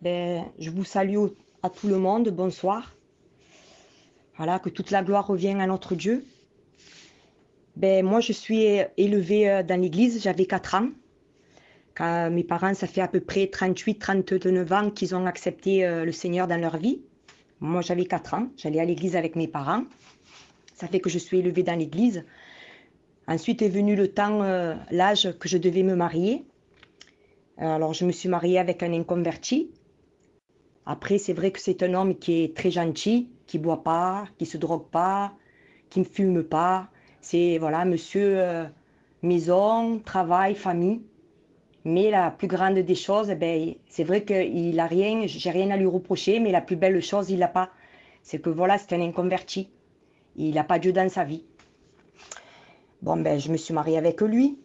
Je vous salue à tout le monde, bonsoir. Voilà, que toute la gloire revienne à notre Dieu. Moi, je suis élevée dans l'église, j'avais 4 ans. Quand mes parents, ça fait à peu près 38-39 ans qu'ils ont accepté le Seigneur dans leur vie. Moi, j'avais 4 ans, j'allais à l'église avec mes parents. Ça fait que je suis élevée dans l'église. Ensuite est venu le temps, l'âge que je devais me marier. Alors, je me suis mariée avec un inconverti. Après, c'est vrai que c'est un homme qui est très gentil, qui ne boit pas, qui ne se drogue pas, qui ne fume pas. C'est, voilà, monsieur maison, travail, famille. Mais la plus grande des choses, c'est vrai qu'il n'a rien, j'ai rien à lui reprocher, mais la plus belle chose, il l'a pas. C'est que voilà, c'est un inconverti. Il n'a pas Dieu dans sa vie. Je me suis mariée avec lui.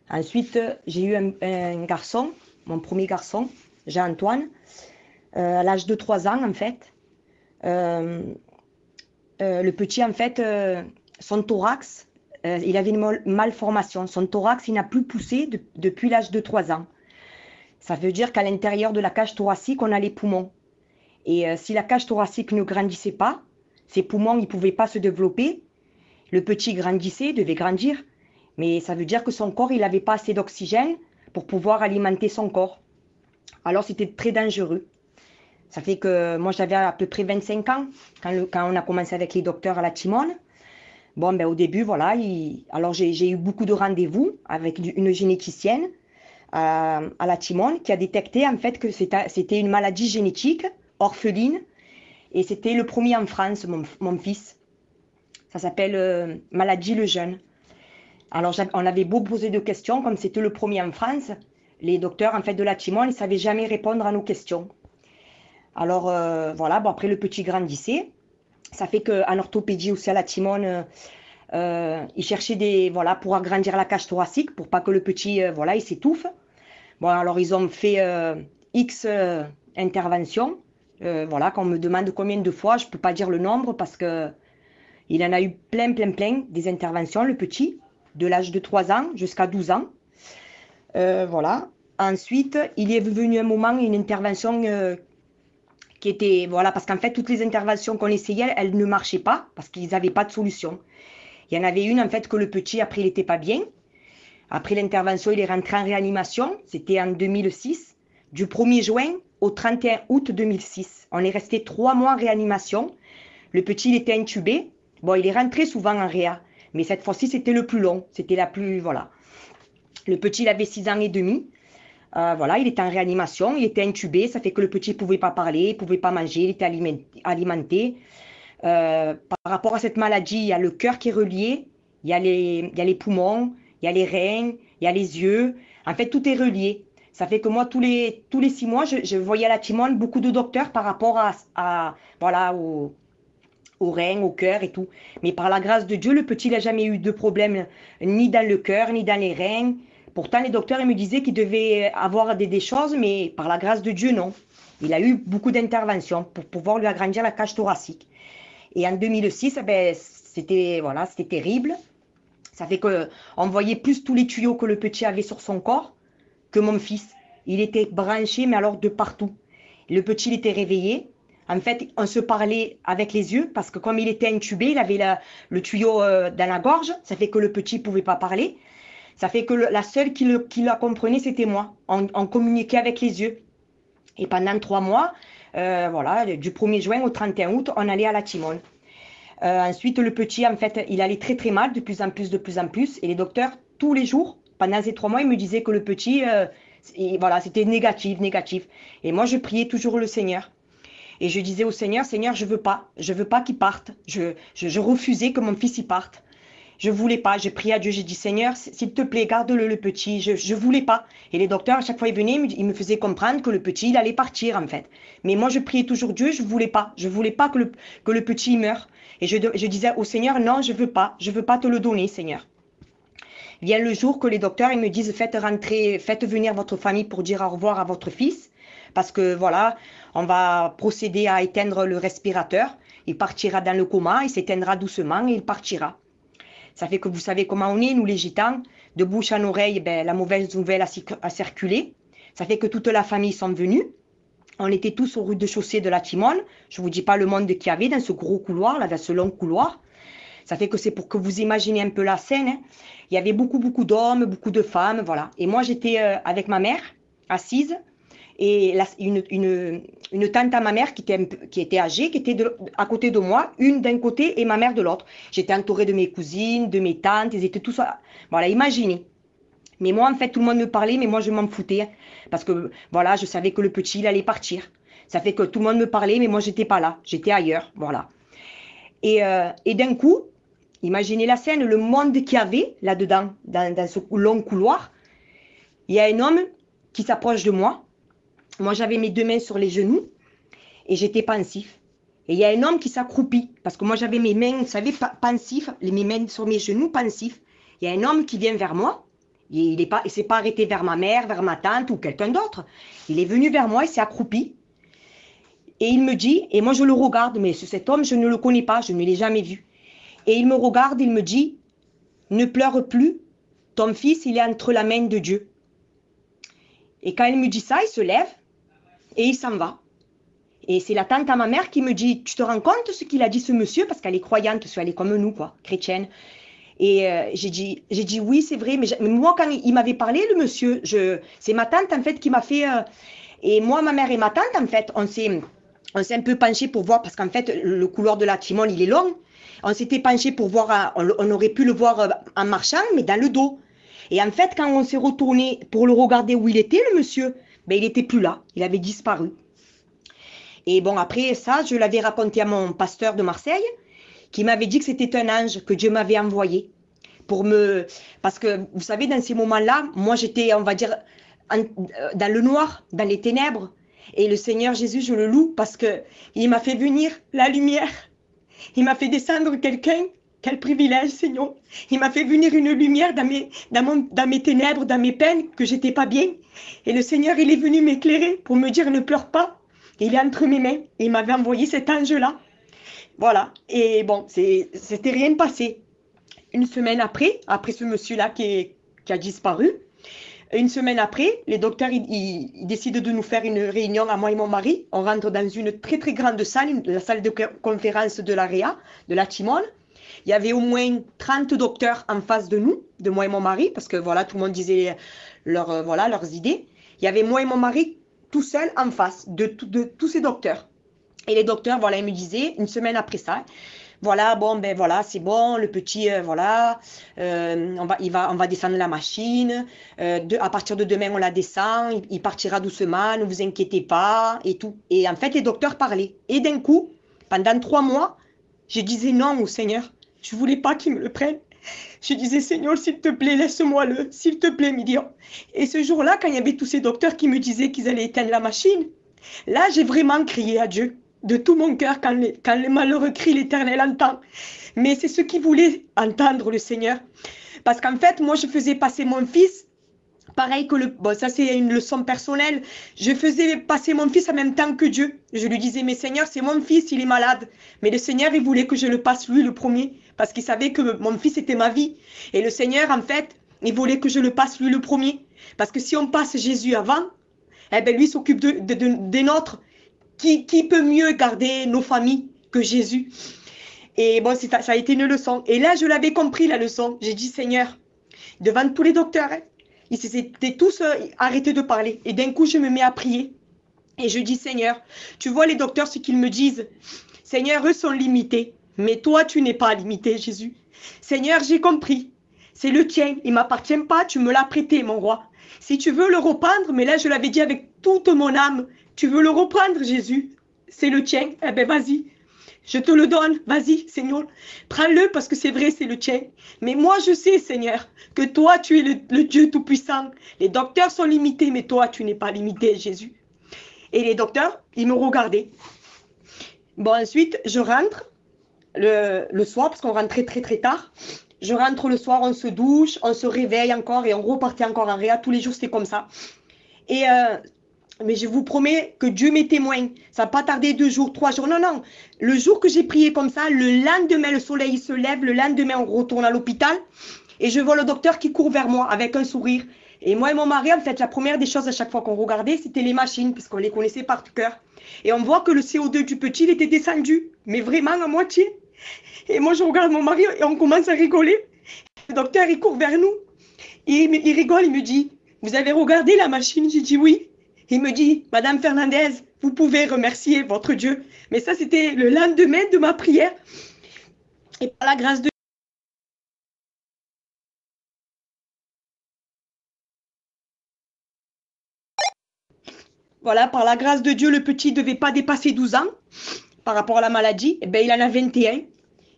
Ensuite, j'ai eu un garçon, mon premier garçon, Jean-Antoine, à l'âge de 3 ans, en fait. Euh, le petit, en fait, son thorax, il avait une malformation. Son thorax, il n'a plus poussé depuis l'âge de 3 ans. Ça veut dire qu'à l'intérieur de la cage thoracique, on a les poumons. Et si la cage thoracique ne grandissait pas, ses poumons ne pouvaient pas se développer. Le petit grandissait, devait grandir. Mais ça veut dire que son corps, il n'avait pas assez d'oxygène pour pouvoir alimenter son corps. Alors c'était très dangereux. Ça fait que moi, j'avais à peu près 25 ans quand on a commencé avec les docteurs à la Timone. Au début, voilà, alors j'ai eu beaucoup de rendez-vous avec une généticienne à la Timone qui a détecté en fait que c'était une maladie génétique, orpheline, et c'était le premier en France, mon fils. Ça s'appelle maladie Lejeune. Alors on avait beau poser de questions, comme c'était le premier en France, les docteurs en fait de la Timone ne savaient jamais répondre à nos questions. Alors après le petit grandissait. Ça fait qu'en orthopédie aussi à la Timone, ils cherchaient pour agrandir la cage thoracique pour pas que le petit il s'étouffe. Alors ils ont fait X interventions. Quand on me demande combien de fois, je peux pas dire le nombre parce que il en a eu plein des interventions, le petit, de l'âge de 3 ans jusqu'à 12 ans. Ensuite, il est venu un moment, une intervention qui était, parce qu'en fait, toutes les interventions qu'on essayait, elles ne marchaient pas parce qu'ils n'avaient pas de solution. Il y en avait une, en fait, que le petit, après, il n'était pas bien. Après l'intervention, il est rentré en réanimation. C'était en 2006. Du 1er juin au 31 août 2006. On est resté 3 mois en réanimation. Le petit, il était intubé. Il est rentré souvent en réa. Mais cette fois-ci, c'était le plus long. C'était la plus, voilà. Le petit, il avait 6 ans et demi. Il était en réanimation. Il était intubé. Ça fait que le petit ne pouvait pas parler, il ne pouvait pas manger, il était alimenté. Par rapport à cette maladie, il y a le cœur qui est relié, il y a les poumons, il y a les reins, il y a les yeux. En fait, tout est relié. Ça fait que moi, tous les 6 mois, je voyais à la Timone beaucoup de docteurs par rapport aux reins, au cœur et tout. Mais par la grâce de Dieu, le petit n'a jamais eu de problème ni dans le cœur, ni dans les reins. Pourtant, les docteurs ils me disaient qu'il devait avoir des choses, mais par la grâce de Dieu, non. Il a eu beaucoup d'interventions pour pouvoir lui agrandir la cage thoracique. Et en 2006, c'était terrible. Ça fait qu'on voyait plus tous les tuyaux que le petit avait sur son corps que mon fils. Il était branché, mais alors de partout. Le petit, il était réveillé. En fait, on se parlait avec les yeux parce que comme il était intubé, il avait le tuyau dans la gorge. Ça fait que le petit ne pouvait pas parler. Ça fait que la seule qui la comprenait, c'était moi. On communiquait avec les yeux. Et pendant 3 mois, du 1er juin au 31 août, on allait à la Timone. Ensuite, le petit, en fait, il allait très très mal, de plus en plus. Et les docteurs, tous les jours, pendant ces 3 mois, ils me disaient que le petit, c'était négatif. Et moi, je priais toujours le Seigneur. Et je disais au Seigneur, Seigneur, je veux pas qu'il parte. Je refusais que mon fils y parte. Je voulais pas. J'ai prié à Dieu. J'ai dit, Seigneur, s'il te plaît, garde-le, le petit. Je voulais pas. Et les docteurs, à chaque fois, ils venaient, ils me faisaient comprendre que le petit, il allait partir, en fait. Mais moi, je priais toujours Dieu. Je voulais pas. Je voulais pas que le petit meure. Et je disais au Seigneur, non, je veux pas te le donner, Seigneur. Vient le jour que les docteurs ils me disent, faites venir votre famille pour dire au revoir à votre fils. Parce que on va procéder à éteindre le respirateur. Il partira dans le coma, il s'éteindra doucement et il partira. Ça fait que vous savez comment on est, nous les gitans, de bouche en oreille, la mauvaise nouvelle a circulé. Ça fait que toute la famille sont venus. On était tous au rez-de-chaussée de la Timone. Je ne vous dis pas le monde qu'il y avait dans ce gros couloir, là, dans ce long couloir. Ça fait que c'est pour que vous imaginez un peu la scène. Hein. Il y avait beaucoup d'hommes, beaucoup de femmes, voilà. Et moi, j'étais avec ma mère, assise, et une tante à ma mère qui était âgée, qui était à côté de moi, une d'un côté et ma mère de l'autre. J'étais entourée de mes cousines, de mes tantes, ils étaient tous... Voilà, imaginez. Mais moi, en fait, tout le monde me parlait, mais moi, je m'en foutais. Hein, parce que, voilà, je savais que le petit, il allait partir. Ça fait que tout le monde me parlait, mais moi, j'étais pas là. J'étais ailleurs, voilà. Et d'un coup, imaginez la scène, le monde qu'il y avait là-dedans, dans ce long couloir. Il y a un homme qui s'approche de moi. Moi, j'avais mes 2 mains sur les genoux et j'étais pensif. Et il y a un homme qui s'accroupit, parce que moi, j'avais mes mains, vous savez, pensif, mes mains sur mes genoux, pensif. Il y a un homme qui vient vers moi. Il ne s'est pas arrêté vers ma mère, vers ma tante ou quelqu'un d'autre. Il est venu vers moi, il s'est accroupi. Et il me dit, et moi je le regarde, mais cet homme, je ne le connais pas, je ne l'ai jamais vu. Et il me regarde, il me dit, ne pleure plus, ton fils, il est entre la main de Dieu. Et quand il me dit ça, il se lève et il s'en va. Et c'est la tante à ma mère qui me dit, tu te rends compte ce qu'il a dit ce monsieur? Parce qu'elle est croyante, elle est comme nous, quoi, chrétienne. Et j'ai dit oui, c'est vrai, mais moi, quand il m'avait parlé, le monsieur, c'est ma tante, en fait, qui m'a fait... et moi, ma mère et ma tante, en fait, on s'est un peu penché pour voir, parce qu'en fait, le couloir de la Timone, il est long. On s'était penché pour voir, on aurait pu le voir en marchant, mais dans le dos. Et en fait, quand on s'est retourné pour le regarder où il était, le monsieur, ben, il n'était plus là, il avait disparu. Et bon, après ça, je l'avais raconté à mon pasteur de Marseille, qui m'avait dit que c'était un ange que Dieu m'avait envoyé parce que vous savez, dans ces moments-là, moi j'étais, on va dire, dans le noir, dans les ténèbres, et le Seigneur Jésus, je le loue parce que il m'a fait venir la lumière, il m'a fait descendre quelqu'un, quel privilège, Seigneur, il m'a fait venir une lumière dans mes ténèbres, dans mes peines, que j'étais pas bien, et le Seigneur, il est venu m'éclairer pour me dire ne pleure pas, il est entre mes mains, et il m'avait envoyé cet ange-là. Voilà, et bon, c'était rien de passé. Une semaine après ce monsieur-là qui a disparu, une semaine après, les docteurs ils décident de nous faire une réunion à moi et mon mari. On rentre dans une très très grande salle, la salle de conférence de l'AREA, de la Timone. Il y avait au moins 30 docteurs en face de nous, de moi et mon mari, parce que voilà, tout le monde disait leurs idées. Il y avait moi et mon mari tout seuls en face de tous ces docteurs. Et les docteurs, voilà, ils me disaient, une semaine après ça, voilà, bon, ben voilà, c'est bon, le petit, voilà, on va descendre la machine, à partir de demain, on la descend, il partira doucement, ne vous inquiétez pas, et tout. Et en fait, les docteurs parlaient. Et d'un coup, pendant 3 mois, je disais non au Seigneur. Je ne voulais pas qu'il me le prenne. Je disais, Seigneur, s'il te plaît, laisse-moi-le, s'il te plaît, Midian. Et ce jour-là, quand il y avait tous ces docteurs qui me disaient qu'ils allaient éteindre la machine, là, j'ai vraiment crié à Dieu. De tout mon cœur, quand les malheureux crient, l'Éternel entend. Mais c'est ce qu'il voulait entendre, le Seigneur. Parce qu'en fait, moi, je faisais passer mon fils, pareil que bon, ça c'est une leçon personnelle, je faisais passer mon fils en même temps que Dieu. Je lui disais, mais Seigneur, c'est mon fils, il est malade. Mais le Seigneur, il voulait que je le passe lui le premier, parce qu'il savait que mon fils était ma vie. Et le Seigneur, en fait, il voulait que je le passe lui le premier. Parce que si on passe Jésus avant, eh ben lui s'occupe des nôtres. Qui peut mieux garder nos familles que Jésus? Et bon, ça a été une leçon. Et là, je l'avais compris, la leçon. J'ai dit, Seigneur, devant tous les docteurs, hein, ils s'étaient tous arrêtés de parler. Et d'un coup, je me mets à prier. Et je dis, Seigneur, tu vois les docteurs, ce qu'ils me disent. Seigneur, eux sont limités. Mais toi, tu n'es pas limité, Jésus. Seigneur, j'ai compris. C'est le tien. Il ne m'appartient pas. Tu me l'as prêté, mon roi. Si tu veux le reprendre, mais là, je l'avais dit avec toute mon âme. Tu veux le reprendre, Jésus? C'est le tien. Eh bien, vas-y. Je te le donne. Vas-y, Seigneur. Prends-le parce que c'est vrai, c'est le tien. Mais moi, je sais, Seigneur, que toi, tu es le Dieu Tout-Puissant. Les docteurs sont limités, mais toi, tu n'es pas limité, Jésus. Et les docteurs, ils me regardaient. Bon, ensuite, je rentre le soir, parce qu'on rentrait très, très tard. Je rentre le soir, on se douche, on se réveille encore et on repartait encore en réa. Tous les jours, c'était comme ça. Et... mais je vous promets que Dieu m'est témoin. Ça n'a pas tardé 2 jours, 3 jours. Non, non. Le jour que j'ai prié comme ça, le lendemain, le soleil se lève. Le lendemain, on retourne à l'hôpital. Et je vois le docteur qui court vers moi avec un sourire. Et moi et mon mari, en fait, la première des choses à chaque fois qu'on regardait, c'était les machines, parce qu'on les connaissait par cœur. Et on voit que le CO2 du petit, il était descendu, mais vraiment à moitié. Et moi, je regarde mon mari et on commence à rigoler. Le docteur, il court vers nous. Et il rigole, il me dit, vous avez regardé la machine? J'ai dit oui. Il me dit, Madame Fernandez, vous pouvez remercier votre Dieu. Mais ça, c'était le lendemain de ma prière. Et par la grâce de Voilà, par la grâce de Dieu, le petit ne devait pas dépasser 12 ans par rapport à la maladie. Eh ben, il en a 21.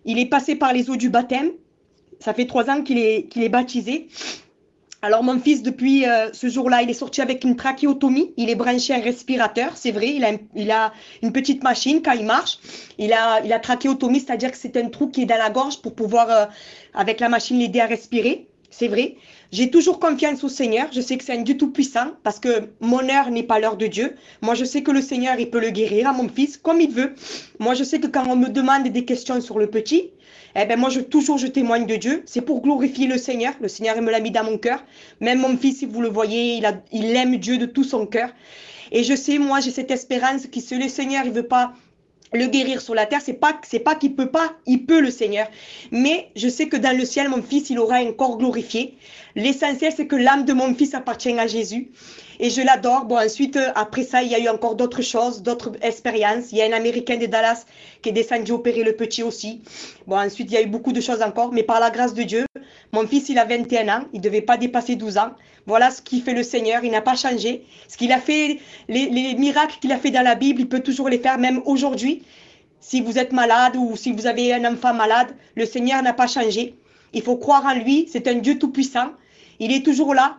Il est passé par les eaux du baptême. Ça fait 3 ans qu'il est baptisé. Alors mon fils, depuis ce jour-là, il est sorti avec une trachéotomie. Il est branché à un respirateur, c'est vrai. Il a une petite machine quand il marche. Il a trachéotomie, c'est-à-dire que c'est un trou qui est dans la gorge pour pouvoir, avec la machine, l'aider à respirer. C'est vrai. J'ai toujours confiance au Seigneur. Je sais que c'est un Dieu tout-puissant parce que mon heure n'est pas l'heure de Dieu. Moi, je sais que le Seigneur, il peut le guérir à mon fils comme il veut. Moi, je sais que quand on me demande des questions sur le petit, eh ben moi, toujours, je témoigne de Dieu. C'est pour glorifier le Seigneur. Le Seigneur, il me l'a mis dans mon cœur. Même mon fils, si vous le voyez, il aime Dieu de tout son cœur. Et je sais, moi, j'ai cette espérance que si le Seigneur, il veut pas le guérir sur la terre, c'est pas qu'il peut pas, il peut le Seigneur. Mais je sais que dans le ciel, mon fils, il aura un corps glorifié. L'essentiel, c'est que l'âme de mon fils appartient à Jésus. Et je l'adore. Bon, ensuite, après ça, il y a eu encore d'autres choses, d'autres expériences. Il y a un Américain de Dallas qui est descendu opérer le petit aussi. Bon, ensuite, il y a eu beaucoup de choses encore. Mais par la grâce de Dieu, mon fils, il a 21 ans. Il ne devait pas dépasser 12 ans. Voilà ce qu'il fait le Seigneur. Il n'a pas changé. Ce qu'il a fait, les miracles qu'il a fait dans la Bible, il peut toujours les faire, même aujourd'hui. Si vous êtes malade ou si vous avez un enfant malade, le Seigneur n'a pas changé. Il faut croire en lui. C'est un Dieu tout-puissant. Il est toujours là.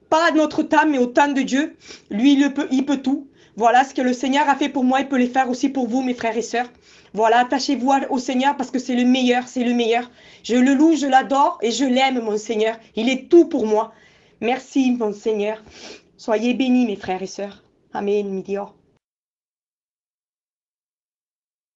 Pas à notre temps, mais au temps de Dieu. Lui, il peut tout. Voilà ce que le Seigneur a fait pour moi. Il peut les faire aussi pour vous, mes frères et sœurs. Voilà, attachez-vous au Seigneur parce que c'est le meilleur, c'est le meilleur. Je le loue, je l'adore et je l'aime, mon Seigneur. Il est tout pour moi. Merci, mon Seigneur. Soyez bénis, mes frères et sœurs. Amen, Midior.